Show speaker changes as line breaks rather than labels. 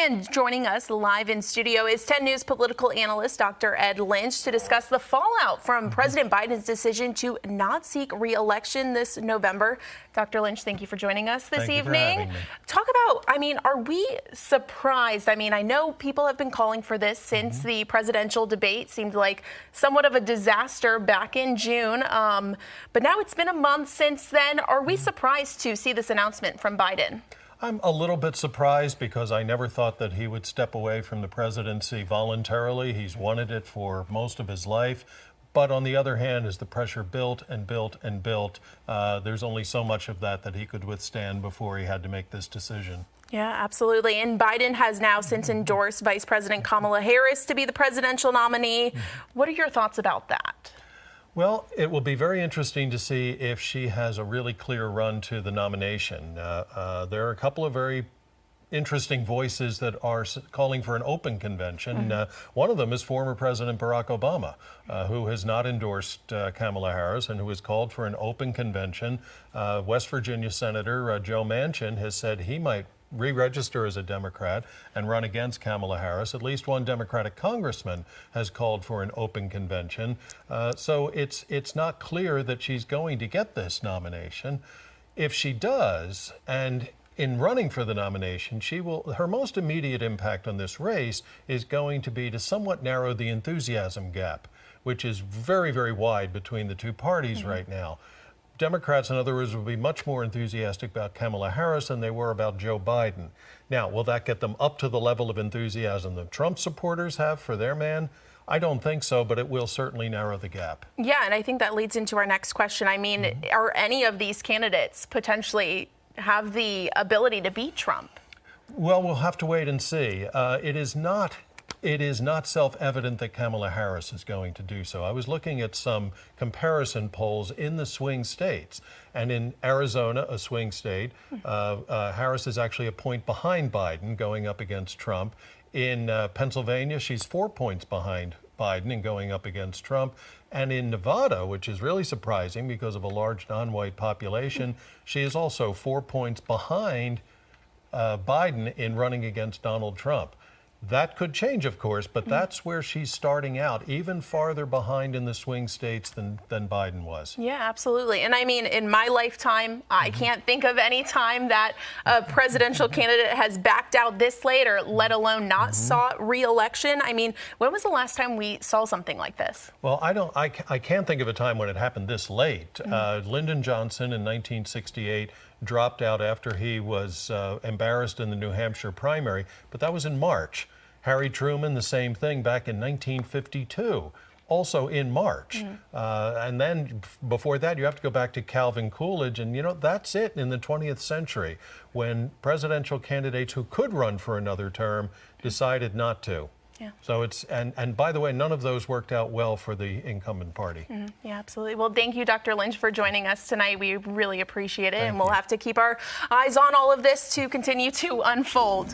And joining us live in studio is 10 News political analyst Dr. Ed Lynch to discuss the fallout from President Biden's decision to not seek re-election this November. Dr. Lynch, thank you for joining us this evening. Talk about, are we surprised? I know people have been calling for this since the presidential debate seemed like somewhat of a disaster back in June. But now it's been a month since then. Are we surprised to see this announcement from Biden?
I'm a little bit surprised because I never thought that he would step away from the presidency voluntarily. He's wanted it for most of his life. But on the other hand, as the pressure built and built and built, there's only so much of that he could withstand before he had to make this decision.
Yeah, absolutely. And Biden has now since endorsed Vice President Kamala Harris to be the presidential nominee. What are your thoughts about that?
Well, it will be very interesting to see if she has a really clear run to the nomination. There are a couple of very interesting voices that are calling for an open convention. One of them is former President Barack Obama, who has not endorsed Kamala Harris and who has called for an open convention. West Virginia Senator Joe Manchin has said he might re-register as a Democrat and run against Kamala Harris. At least one Democratic congressman has called for an open convention. So it's not clear that she's going to get this nomination. If she does, and in running for the nomination, her most immediate impact on this race is going to be to somewhat narrow the enthusiasm gap, which is very, very wide between the two parties right now. Democrats, in other words, will be much more enthusiastic about Kamala Harris than they were about Joe Biden. Now, will that get them up to the level of enthusiasm that Trump supporters have for their man? I don't think so, but it will certainly narrow the gap. Yeah,
and I think that leads into our next question. Are any of these candidates potentially have the ability to beat Trump?
Well, we'll have to wait and see. It is not self-evident that Kamala Harris is going to do so. I was looking at some comparison polls in the swing states. And in Arizona, a swing state, Harris is actually a point behind Biden going up against Trump. In Pennsylvania, she's 4 points behind Biden and going up against Trump. And in Nevada, which is really surprising because of a large non-white population, she is also 4 points behind Biden in running against Donald Trump. That could change, of course, but that's where she's starting out, even farther behind in the swing states than Biden was.
Yeah, absolutely. And in my lifetime, I can't think of any time that a presidential candidate has backed out this late, or let alone not sought re-election. When was the last time we saw something like this?
Well, I can't think of a time when it happened this late. Lyndon Johnson in 1968 dropped out after he was embarrassed in the New Hampshire primary, but that was in March. Harry Truman, the same thing back in 1952, also in March. And then before that, you have to go back to Calvin Coolidge, and that's it in the 20th century, when presidential candidates who could run for another term decided not to. Yeah. So and by the way, none of those worked out well for the incumbent party.
Yeah, absolutely. Well, thank you, Dr. Lynch, for joining us tonight. We really appreciate it.
Thank
and we'll
you.
have to keep our eyes on all of this to continue to unfold.